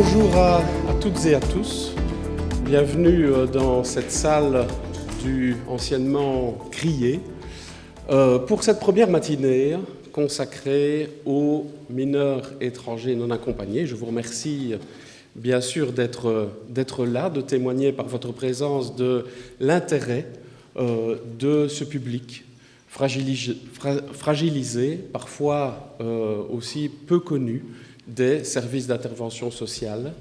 Bonjour à toutes et à tous. Bienvenue dans cette salle du anciennement Crié pour cette première matinée consacrée aux mineurs étrangers non accompagnés. Je vous remercie bien sûr d'être là, de témoigner par votre présence de l'intérêt de ce public fragilisé, parfois aussi peu connu des services d'intervention sociale.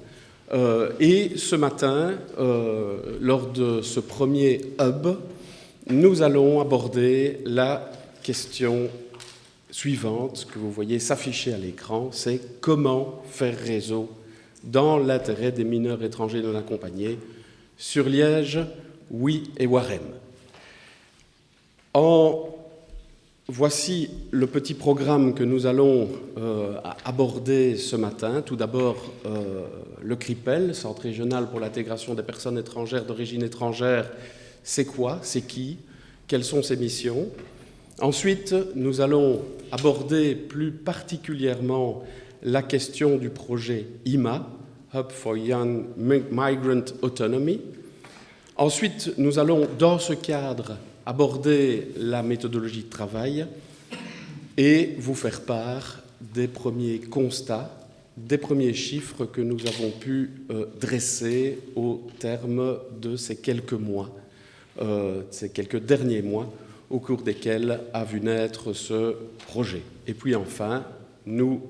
Et ce matin, lors de ce premier hub, nous allons aborder la question suivante que vous voyez s'afficher à l'écran, c'est comment faire réseau dans l'intérêt des mineurs étrangers non accompagnés sur Liège, Huy et Waremme. Voici le petit programme que nous allons aborder ce matin. Tout d'abord, le CRIPEL, Centre régional pour l'intégration des personnes étrangères d'origine étrangère. C'est quoi? C'est qui? Quelles sont ses missions? Ensuite, nous allons aborder plus particulièrement la question du projet HIMA, Hub for Young Migrant Autonomy. Ensuite, nous allons, dans ce cadre, aborder la méthodologie de travail et vous faire part des premiers constats, des premiers chiffres que nous avons pu dresser au terme de ces quelques mois, ces quelques derniers mois, au cours desquels a vu naître ce projet. Et puis enfin, nous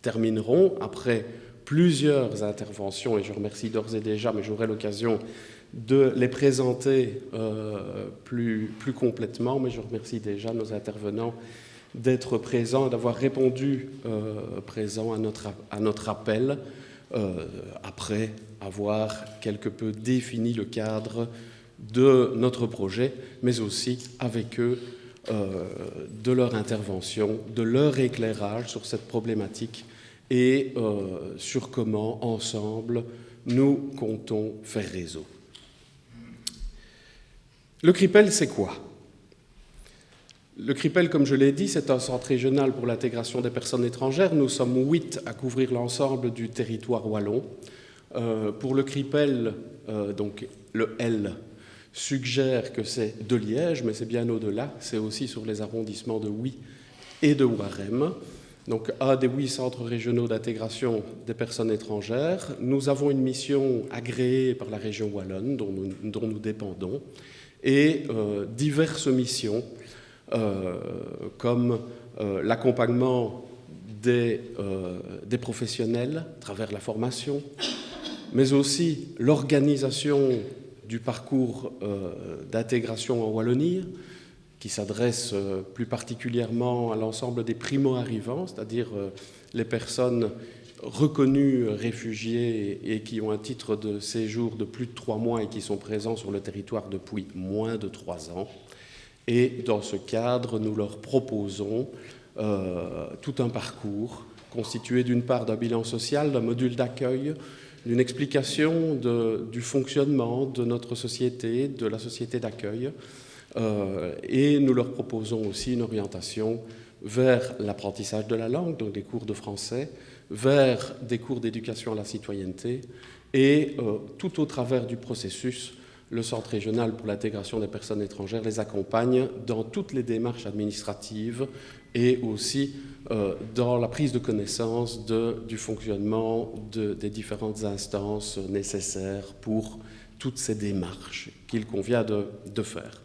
terminerons, après plusieurs interventions, et je remercie d'ores et déjà, mais j'aurai l'occasion de les présenter plus complètement, mais je remercie déjà nos intervenants d'être présents, d'avoir répondu présents à notre appel, après avoir quelque peu défini le cadre de notre projet, mais aussi avec eux de leur intervention, de leur éclairage sur cette problématique et sur comment, ensemble, nous comptons faire réseau. Le CRIPEL, c'est quoi? Le CRIPEL, comme je l'ai dit, c'est un centre régional pour l'intégration des personnes étrangères. Nous sommes 8 à couvrir l'ensemble du territoire wallon. Pour le CRIPEL, donc le L suggère que c'est de Liège, mais c'est bien au-delà. C'est aussi sur les arrondissements de Huy et de Waremme. Donc, un des 8 centres régionaux d'intégration des personnes étrangères. Nous avons une mission agréée par la région wallonne, dont nous dépendons, et diverses missions, comme l'accompagnement des professionnels à travers la formation, mais aussi l'organisation du parcours d'intégration en Wallonie, qui s'adresse plus particulièrement à l'ensemble des primo-arrivants, c'est-à-dire les personnes reconnues réfugiés et qui ont un titre de séjour de plus de 3 mois et qui sont présents sur le territoire depuis moins de 3 ans. Et dans ce cadre, nous leur proposons tout un parcours constitué d'une part d'un bilan social, d'un module d'accueil, d'une explication du fonctionnement de notre société, de la société d'accueil, et nous leur proposons aussi une orientation vers l'apprentissage de la langue, donc des cours de français, vers des cours d'éducation à la citoyenneté, et tout au travers du processus, le Centre régional pour l'intégration des personnes étrangères les accompagne dans toutes les démarches administratives et aussi dans la prise de connaissance du fonctionnement des différentes instances nécessaires pour toutes ces démarches qu'il convient de faire.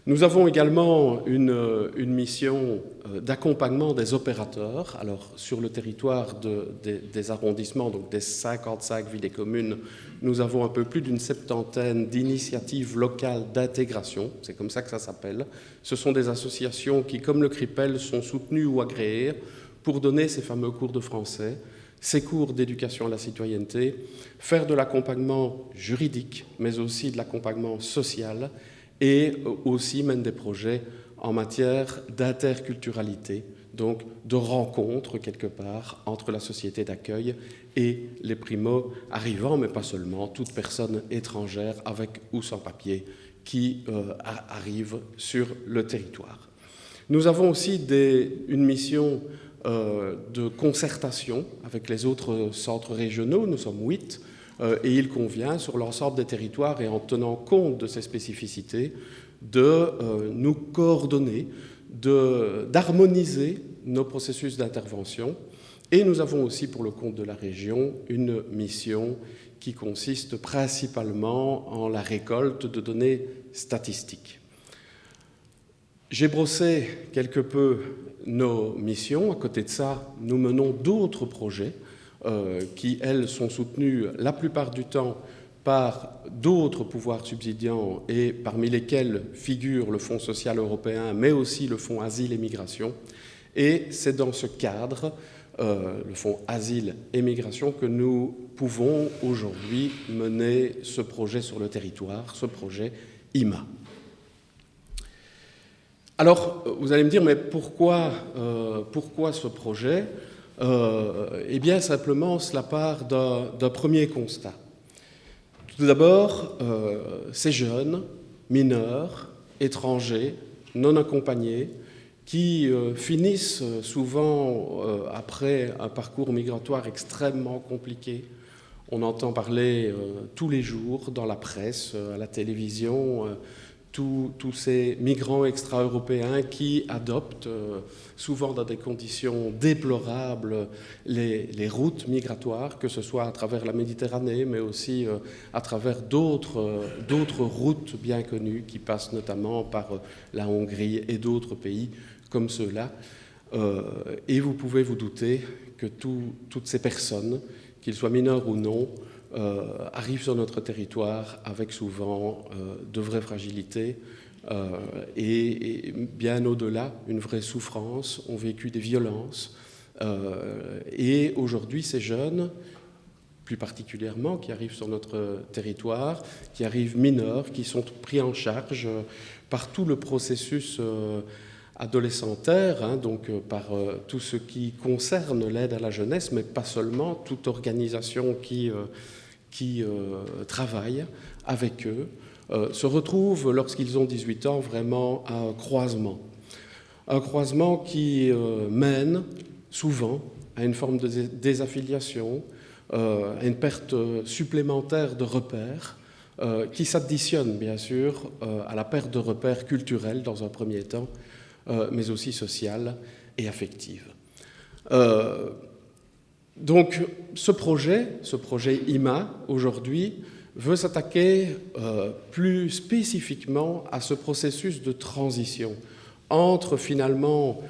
Nous avons également une mission d'accompagnement des opérateurs. Alors, sur le territoire des arrondissements, donc des 55 villes et communes, nous avons un peu plus d'une 70aine d'initiatives locales d'intégration. C'est comme ça que ça s'appelle. Ce sont des associations qui, comme le CRIPEL, sont soutenues ou agréées pour donner ces fameux cours de français, ces cours d'éducation à la citoyenneté, faire de l'accompagnement juridique, mais aussi de l'accompagnement social, et aussi mène des projets en matière d'interculturalité, donc de rencontre quelque part entre la société d'accueil et les primo-arrivants, mais pas seulement, toute personne étrangère avec ou sans papier qui arrive sur le territoire. Nous avons aussi une mission de concertation avec les autres centres régionaux, nous sommes 8, et il convient, sur l'ensemble des territoires et en tenant compte de ces spécificités, de nous coordonner, d'harmoniser nos processus d'intervention. Et nous avons aussi, pour le compte de la région, une mission qui consiste principalement en la récolte de données statistiques. J'ai brossé quelque peu nos missions. À côté de ça, nous menons d'autres projets qui, elles, sont soutenues la plupart du temps par d'autres pouvoirs subsidiants et parmi lesquels figure le Fonds social européen, mais aussi le Fonds Asile et Migration. Et c'est dans ce cadre, le Fonds Asile et Migration, que nous pouvons aujourd'hui mener ce projet sur le territoire, ce projet IMA. Alors, vous allez me dire, mais pourquoi ce projet ? Eh bien, simplement, cela part d'un premier constat. Tout d'abord, ces jeunes, mineurs, étrangers, non accompagnés, qui finissent souvent, après un parcours migratoire extrêmement compliqué, on entend parler tous les jours dans la presse, à la télévision, tous ces migrants extra-européens qui adoptent, souvent dans des conditions déplorables, les routes migratoires, que ce soit à travers la Méditerranée, mais aussi à travers d'autres routes bien connues qui passent notamment par la Hongrie et d'autres pays comme ceux-là. Et vous pouvez vous douter que toutes ces personnes, qu'ils soient mineurs ou non, arrivent sur notre territoire avec souvent de vraies fragilités et bien au-delà, une vraie souffrance, ont vécu des violences. Et aujourd'hui, ces jeunes, plus particulièrement, qui arrivent sur notre territoire, qui arrivent mineurs, qui sont pris en charge par tout le processus adolescentaire, donc par tout ce qui concerne l'aide à la jeunesse, mais pas seulement, toute organisation qui travaille avec eux, se retrouvent, lorsqu'ils ont 18 ans, vraiment à un croisement. Un croisement qui mène souvent à une forme de désaffiliation, à une perte supplémentaire de repères, qui s'additionne bien sûr à la perte de repères culturels dans un premier temps, mais aussi sociale et affective. Donc ce projet IMA, aujourd'hui, veut s'attaquer plus spécifiquement à ce processus de transition entre finalement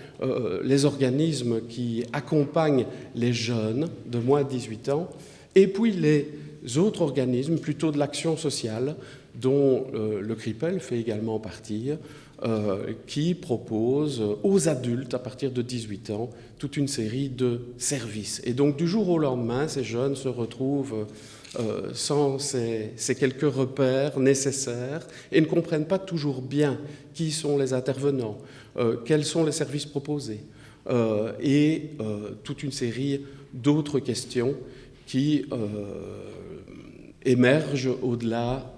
les organismes qui accompagnent les jeunes de moins de 18 ans et puis les autres organismes plutôt de l'action sociale dont le CRIPEL fait également partie, qui propose aux adultes à partir de 18 ans toute une série de services. Et donc du jour au lendemain, ces jeunes se retrouvent sans ces quelques repères nécessaires et ne comprennent pas toujours bien qui sont les intervenants, quels sont les services proposés, et toute une série d'autres questions qui émergent au-delà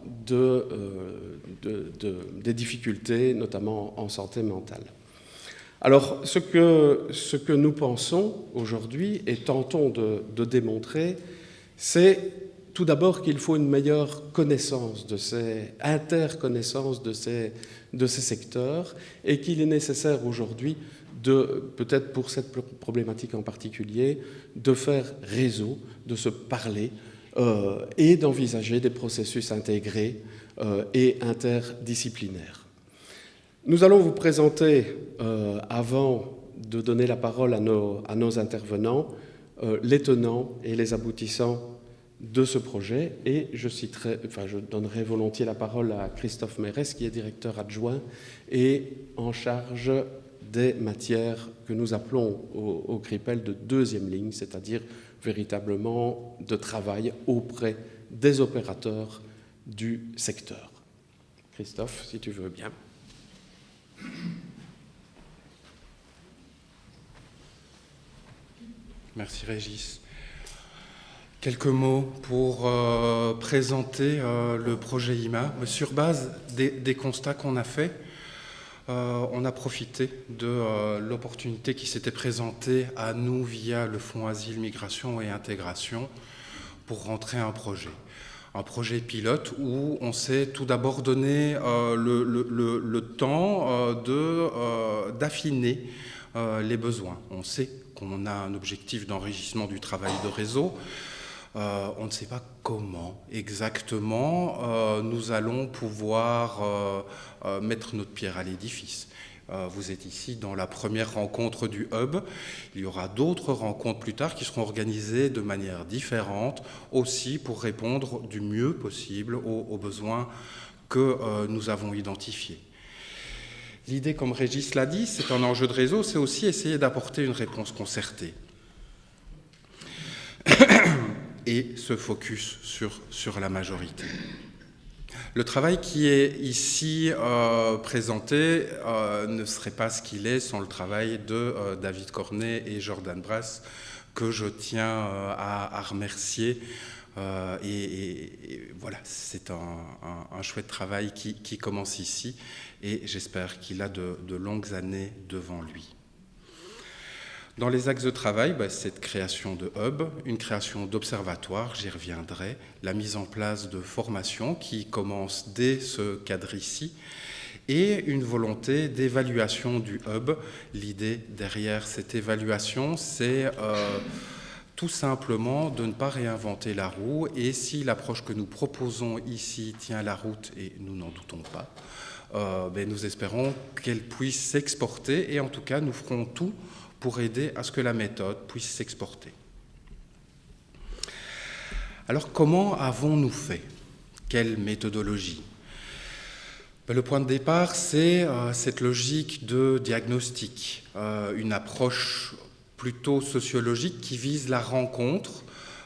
des difficultés, notamment en santé mentale. Alors, ce que nous pensons aujourd'hui et tentons de démontrer, c'est tout d'abord qu'il faut une meilleure connaissance interconnaissance de ces secteurs et qu'il est nécessaire aujourd'hui peut-être pour cette problématique en particulier, de faire réseau, de se parler et d'envisager des processus intégrés et interdisciplinaires. Nous allons vous présenter, avant de donner la parole à nos intervenants, les tenants et les aboutissants de ce projet, et je donnerai volontiers la parole à Christophe Mérès, qui est directeur adjoint et en charge des matières que nous appelons au CRIPEL de deuxième ligne, c'est-à-dire véritablement de travail auprès des opérateurs du secteur. Christophe, si tu veux bien. Merci Régis. Quelques mots pour présenter le projet IMA sur base des constats qu'on a faits. On a profité de l'opportunité qui s'était présentée à nous via le Fonds Asile, Migration et Intégration pour rentrer un projet pilote où on s'est tout d'abord donné le temps d'affiner les besoins. On sait qu'on a un objectif d'enrichissement du travail de réseau. On ne sait pas comment exactement nous allons pouvoir mettre notre pierre à l'édifice. Vous êtes ici dans la première rencontre du Hub. Il y aura d'autres rencontres plus tard qui seront organisées de manière différente, aussi pour répondre du mieux possible aux besoins que nous avons identifiés. L'idée, comme Régis l'a dit, c'est un enjeu de réseau, c'est aussi essayer d'apporter une réponse concertée. Et se focus sur la majorité. Le travail qui est ici présenté ne serait pas ce qu'il est sans le travail de David Cornet et Jordan Brass, que je tiens à remercier. Et voilà, c'est un chouette travail qui commence ici, et j'espère qu'il a de longues années devant lui. Dans les axes de travail, cette création de hub, une création d'observatoire, j'y reviendrai, la mise en place de formations qui commence dès ce cadre ici, et une volonté d'évaluation du hub. L'idée derrière cette évaluation, c'est tout simplement de ne pas réinventer la roue, et si l'approche que nous proposons ici tient la route, et nous n'en doutons pas, nous espérons qu'elle puisse s'exporter, et en tout cas nous ferons tout pour aider à ce que la méthode puisse s'exporter. Alors, comment avons-nous fait? Quelle méthodologie? Le point de départ, c'est cette logique de diagnostic, une approche plutôt sociologique qui vise la rencontre,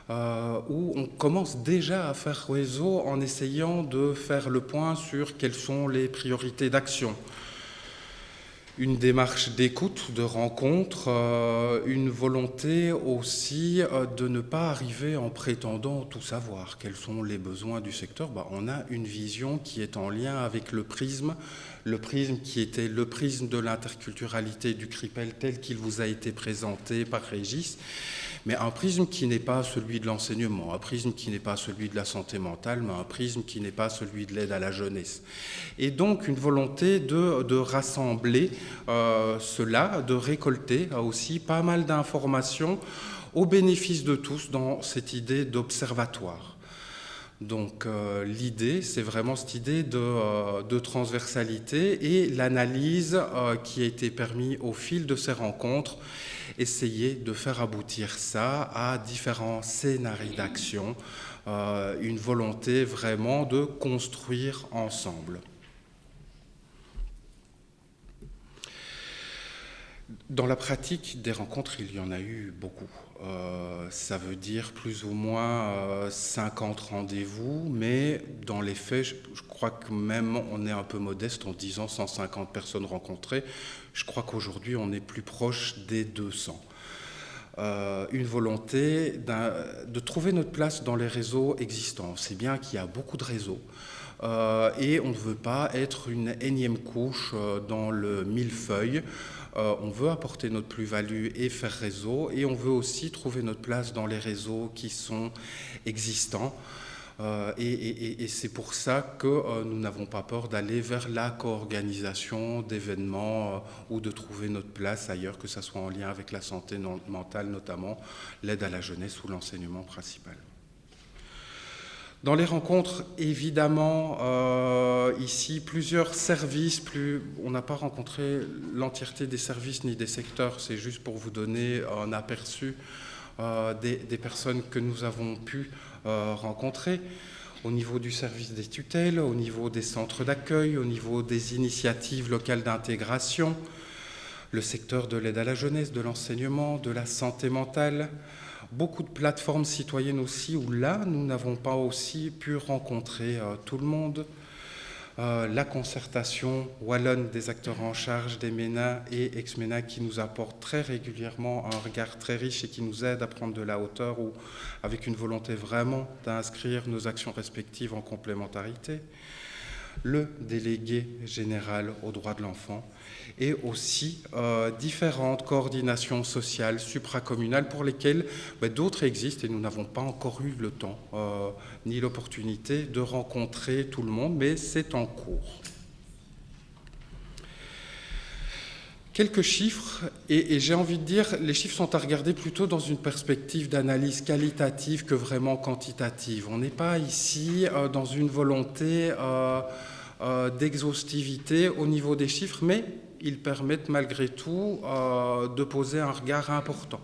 où on commence déjà à faire réseau en essayant de faire le point sur quelles sont les priorités d'action. Une démarche d'écoute, de rencontre, une volonté aussi de ne pas arriver en prétendant tout savoir. Quels sont les besoins du secteur? On a une vision qui est en lien avec le prisme qui était le prisme de l'interculturalité du CRIPEL tel qu'il vous a été présenté par Régis, mais un prisme qui n'est pas celui de l'enseignement, un prisme qui n'est pas celui de la santé mentale, mais un prisme qui n'est pas celui de l'aide à la jeunesse. Et donc une volonté de rassembler cela, de récolter aussi pas mal d'informations au bénéfice de tous dans cette idée d'observatoire. Donc l'idée, c'est vraiment cette idée de transversalité et l'analyse qui a été permise au fil de ces rencontres, essayer de faire aboutir ça à différents scénarios d'action, une volonté vraiment de construire ensemble. Dans la pratique des rencontres, il y en a eu beaucoup. Ça veut dire plus ou moins 50 rendez-vous, mais dans les faits, je crois que même on est un peu modeste en disant 150 personnes rencontrées. Je crois qu'aujourd'hui, on est plus proche des 200. Une volonté de trouver notre place dans les réseaux existants. C'est bien qu'il y a beaucoup de réseaux. Et on ne veut pas être une énième couche dans le millefeuille. On veut apporter notre plus-value et faire réseau, et on veut aussi trouver notre place dans les réseaux qui sont existants. Et c'est pour ça que nous n'avons pas peur d'aller vers la co-organisation d'événements ou de trouver notre place ailleurs, que ce soit en lien avec la santé mentale, notamment l'aide à la jeunesse ou l'enseignement principal. Dans les rencontres, évidemment, ici, plusieurs services, on n'a pas rencontré l'entièreté des services ni des secteurs, c'est juste pour vous donner un aperçu des personnes que nous avons pu rencontrer, au niveau du service des tutelles, au niveau des centres d'accueil, au niveau des initiatives locales d'intégration, le secteur de l'aide à la jeunesse, de l'enseignement, de la santé mentale. Beaucoup de plateformes citoyennes aussi, où là, nous n'avons pas aussi pu rencontrer tout le monde. La concertation wallonne des acteurs en charge des MENA et ex-MENA qui nous apporte très régulièrement un regard très riche et qui nous aide à prendre de la hauteur, ou avec une volonté vraiment d'inscrire nos actions respectives en complémentarité. le délégué général aux droits de l'enfant, et aussi différentes coordinations sociales supracommunales pour lesquelles d'autres existent et nous n'avons pas encore eu le temps ni l'opportunité de rencontrer tout le monde, mais c'est en cours. Quelques chiffres, et j'ai envie de dire, les chiffres sont à regarder plutôt dans une perspective d'analyse qualitative que vraiment quantitative. On n'est pas ici dans une volonté d'exhaustivité au niveau des chiffres, mais ils permettent malgré tout de poser un regard important.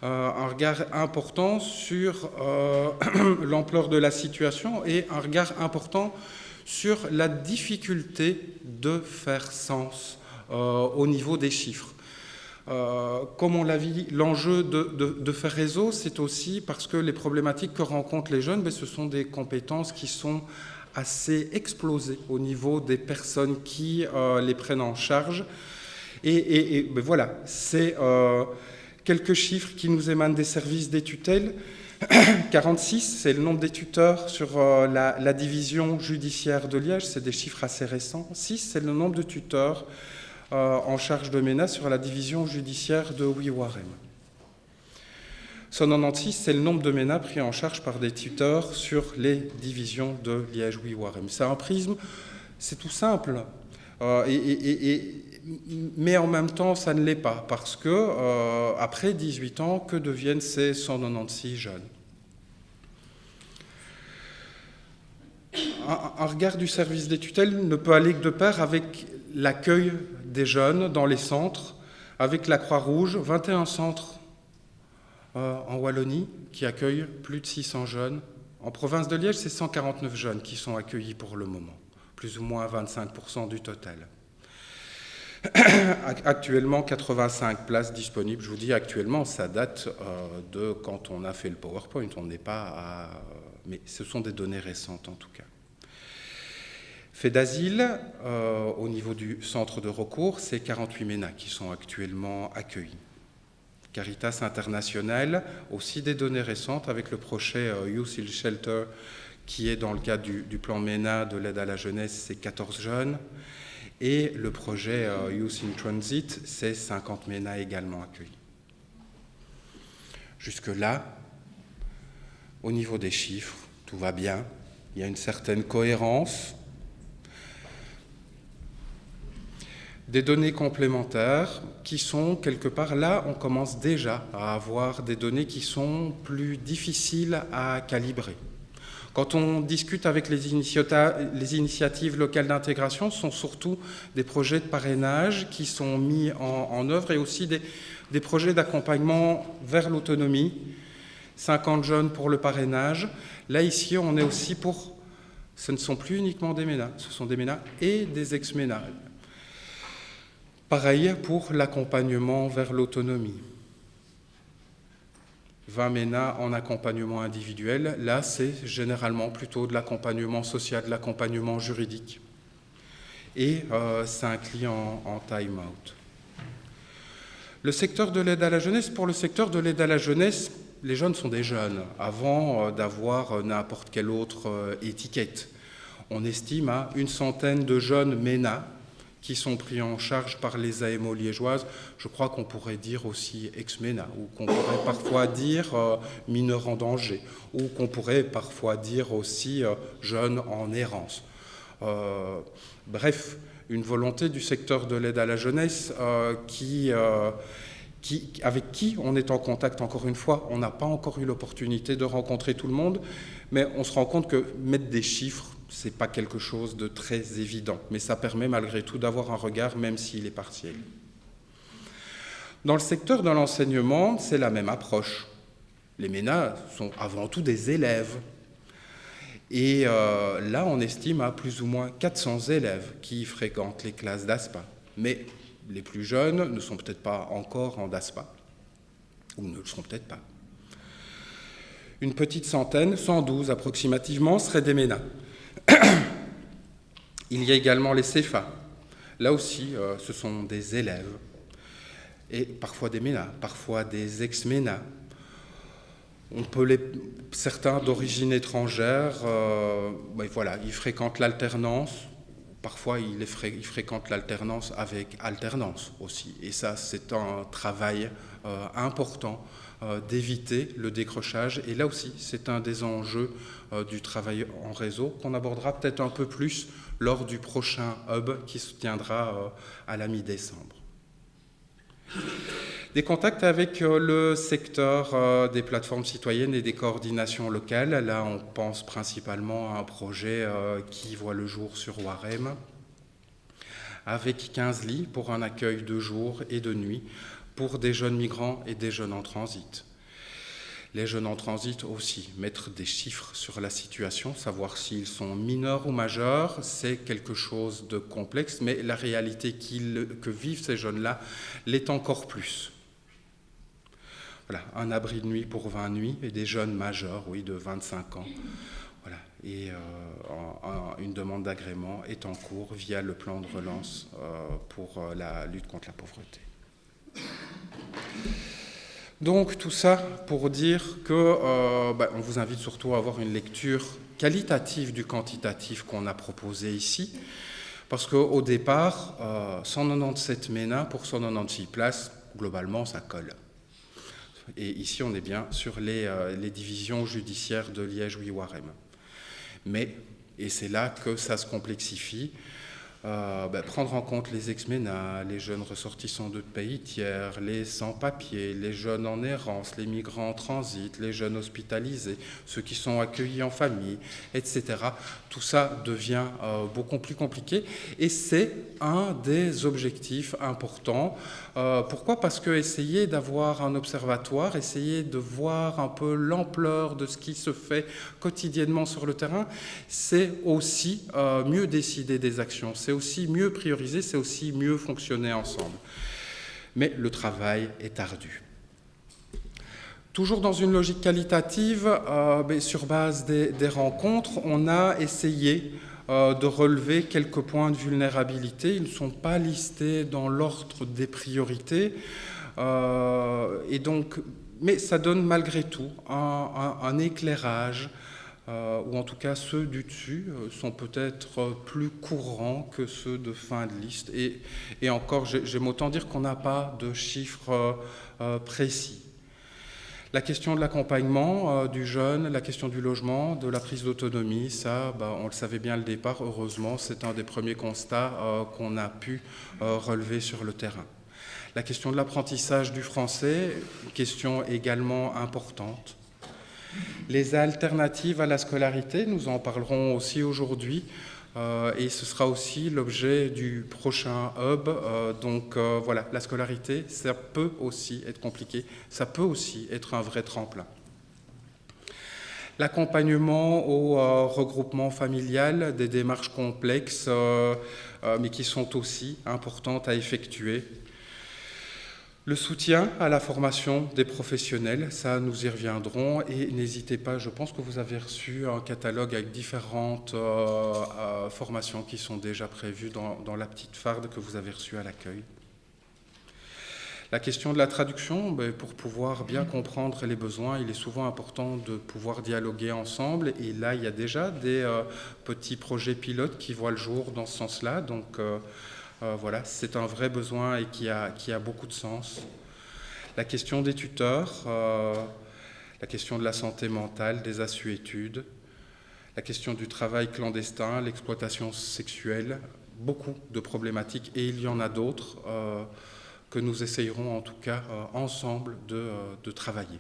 Un regard important sur l'ampleur de la situation et un regard important sur la difficulté de faire sens au niveau des chiffres. Comme on l'a dit, l'enjeu de faire réseau, c'est aussi parce que les problématiques que rencontrent les jeunes, ce sont des compétences qui sont assez explosées au niveau des personnes qui les prennent en charge. Et voilà, c'est quelques chiffres qui nous émanent des services des tutelles. 46, c'est le nombre des tuteurs sur la division judiciaire de Liège, c'est des chiffres assez récents. 6, c'est le nombre de tuteurs en charge de MENA sur la division judiciaire de Ouiwarem. 196, c'est le nombre de MENA pris en charge par des tuteurs sur les divisions de Liège-Ouiwarem. C'est un prisme, c'est tout simple, mais en même temps, ça ne l'est pas, parce que après 18 ans, que deviennent ces 196 jeunes ? Un regard du service des tutelles ne peut aller que de pair avec l'accueil des jeunes dans les centres, avec la Croix-Rouge, 21 centres en Wallonie qui accueillent plus de 600 jeunes. En province de Liège, c'est 149 jeunes qui sont accueillis pour le moment, plus ou moins 25% du total. Actuellement, 85 places disponibles. Je vous dis actuellement, ça date de quand on a fait le PowerPoint. On n'est pas à... Mais ce sont des données récentes en tout cas. Fait d'asile, au niveau du centre de recours, c'est 48 MENA qui sont actuellement accueillis. Caritas International, aussi des données récentes avec le projet Youth in Shelter, qui est dans le cadre du plan MENA de l'aide à la jeunesse, c'est 14 jeunes. Et le projet Youth in Transit, c'est 50 MENA également accueillis. Jusque-là, au niveau des chiffres, tout va bien. Il y a une certaine cohérence. Des données complémentaires qui sont quelque part là, on commence déjà à avoir des données qui sont plus difficiles à calibrer. Quand on discute avec les initiatives locales d'intégration, ce sont surtout des projets de parrainage qui sont mis en œuvre et aussi des projets d'accompagnement vers l'autonomie. 50 jeunes pour le parrainage. Là, ici, on est aussi pour... Ce ne sont plus uniquement des MENA, ce sont des MENA et des ex-MENA. Pareil pour l'accompagnement vers l'autonomie. 20 MENA en accompagnement individuel. Là, c'est généralement plutôt de l'accompagnement social, de l'accompagnement juridique. Et 5 clients en time-out. Le secteur de l'aide à la jeunesse, pour le secteur de l'aide à la jeunesse, les jeunes sont des jeunes, avant d'avoir n'importe quelle autre étiquette. On estime à une centaine de jeunes MENA qui sont pris en charge par les AMO liégeoises. Je crois qu'on pourrait dire aussi ex-MENA, ou qu'on pourrait parfois dire mineurs en danger, ou qu'on pourrait parfois dire aussi jeunes en errance. Bref, une volonté du secteur de l'aide à la jeunesse avec qui on est en contact encore une fois. On n'a pas encore eu l'opportunité de rencontrer tout le monde, mais on se rend compte que mettre des chiffres, ce n'est pas quelque chose de très évident, mais ça permet malgré tout d'avoir un regard, même s'il est partiel. Dans le secteur de l'enseignement, c'est la même approche. Les MENA sont avant tout des élèves. Et là, on estime à plus ou moins 400 élèves qui fréquentent les classes d'ASPA. Mais les plus jeunes ne sont peut-être pas encore en DASPA, ou ne le seront peut-être pas. Une petite centaine, 112 approximativement, seraient des MENA. Il y a également les CEFA. Là aussi, ce sont des élèves, et parfois des MENA, parfois des ex-MENA. Certains d'origine étrangère, voilà, ils fréquentent l'alternance. Parfois, ils fréquentent l'alternance avec alternance aussi. Et ça, c'est un travail important d'éviter le décrochage. Et là aussi, c'est un des enjeux du travail en réseau qu'on abordera peut-être un peu plus lors du prochain hub qui se tiendra à la mi-décembre. Des contacts avec le secteur des plateformes citoyennes et des coordinations locales. Là, on pense principalement à un projet qui voit le jour sur Warem, avec 15 lits pour un accueil de jour et de nuit pour des jeunes migrants et des jeunes en transit. Les jeunes en transit aussi, mettre des chiffres sur la situation, savoir s'ils sont mineurs ou majeurs, c'est quelque chose de complexe, mais la réalité que vivent ces jeunes-là l'est encore plus. Voilà, un abri de nuit pour 20 nuits et des jeunes majeurs, oui, de 25 ans. Voilà, et une demande d'agrément est en cours via le plan de relance pour la lutte contre la pauvreté. Donc tout ça pour dire que on vous invite surtout à avoir une lecture qualitative du quantitatif qu'on a proposé ici, parce qu'au départ, 197 MENA pour 196 places, globalement ça colle. Et ici on est bien sur les divisions judiciaires de Liège-Ouistreham. Mais, et c'est là que ça se complexifie, prendre en compte les ex-MENA, les jeunes ressortissants de pays tiers, les sans-papiers, les jeunes en errance, les migrants en transit, les jeunes hospitalisés, ceux qui sont accueillis en famille, etc. Tout ça devient beaucoup plus compliqué et c'est un des objectifs importants. Pourquoi ? Parce que essayer d'avoir un observatoire, essayer de voir un peu l'ampleur de ce qui se fait quotidiennement sur le terrain, c'est aussi mieux décider des actions, c'est aussi mieux prioriser, c'est aussi mieux fonctionner ensemble. Mais le travail est ardu. Toujours dans une logique qualitative, sur base des rencontres, on a essayé de relever quelques points de vulnérabilité. Ils ne sont pas listés dans l'ordre des priorités. Et donc, mais ça donne malgré tout un éclairage, ou en tout cas ceux du dessus sont peut-être plus courants que ceux de fin de liste. Et encore, j'aime autant dire qu'on n'a pas de chiffres précis. La question de l'accompagnement du jeune, la question du logement, de la prise d'autonomie, ça, on le savait bien le départ, heureusement, c'est un des premiers constats qu'on a pu relever sur le terrain. La question de l'apprentissage du français, question également importante. Les alternatives à la scolarité, nous en parlerons aussi aujourd'hui, et ce sera aussi l'objet du prochain hub. Voilà, la scolarité, ça peut aussi être compliqué, ça peut aussi être un vrai tremplin. L'accompagnement au regroupement familial, des démarches complexes, mais qui sont aussi importantes à effectuer. Le soutien à la formation des professionnels, ça nous y reviendrons et n'hésitez pas, je pense que vous avez reçu un catalogue avec différentes formations qui sont déjà prévues dans la petite farde que vous avez reçue à l'accueil. La question de la traduction, pour pouvoir bien comprendre les besoins, il est souvent important de pouvoir dialoguer ensemble et là il y a déjà des petits projets pilotes qui voient le jour dans ce sens-là, donc voilà, c'est un vrai besoin et qui a beaucoup de sens. La question des tuteurs, la question de la santé mentale, des assuétudes, la question du travail clandestin, l'exploitation sexuelle, beaucoup de problématiques et il y en a d'autres que nous essayerons en tout cas ensemble de travailler.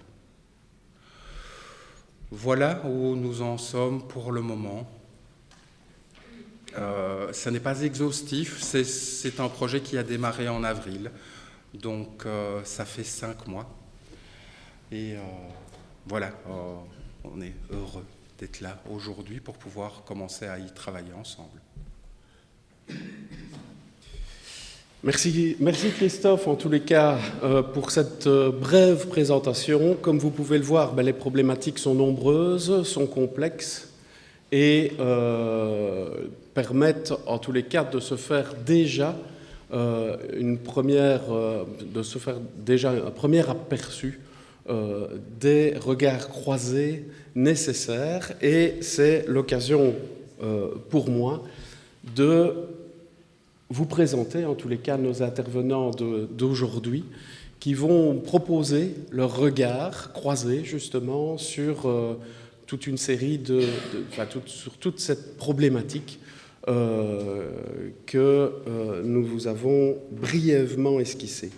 Voilà où nous en sommes pour le moment. Ça n'est pas exhaustif, c'est un projet qui a démarré en avril, donc ça fait 5 mois. Et voilà, on est heureux d'être là aujourd'hui pour pouvoir commencer à y travailler ensemble. Merci Christophe, en tous les cas, pour cette brève présentation. Comme vous pouvez le voir, les problématiques sont nombreuses, sont complexes et permettent en tous les cas de se faire déjà un premier aperçu des regards croisés nécessaires, et c'est l'occasion pour moi de vous présenter, en tous les cas, nos intervenants d'aujourd'hui, qui vont proposer leur regard croisé, justement, sur toute une série sur toute cette problématique que nous vous avons brièvement esquissée.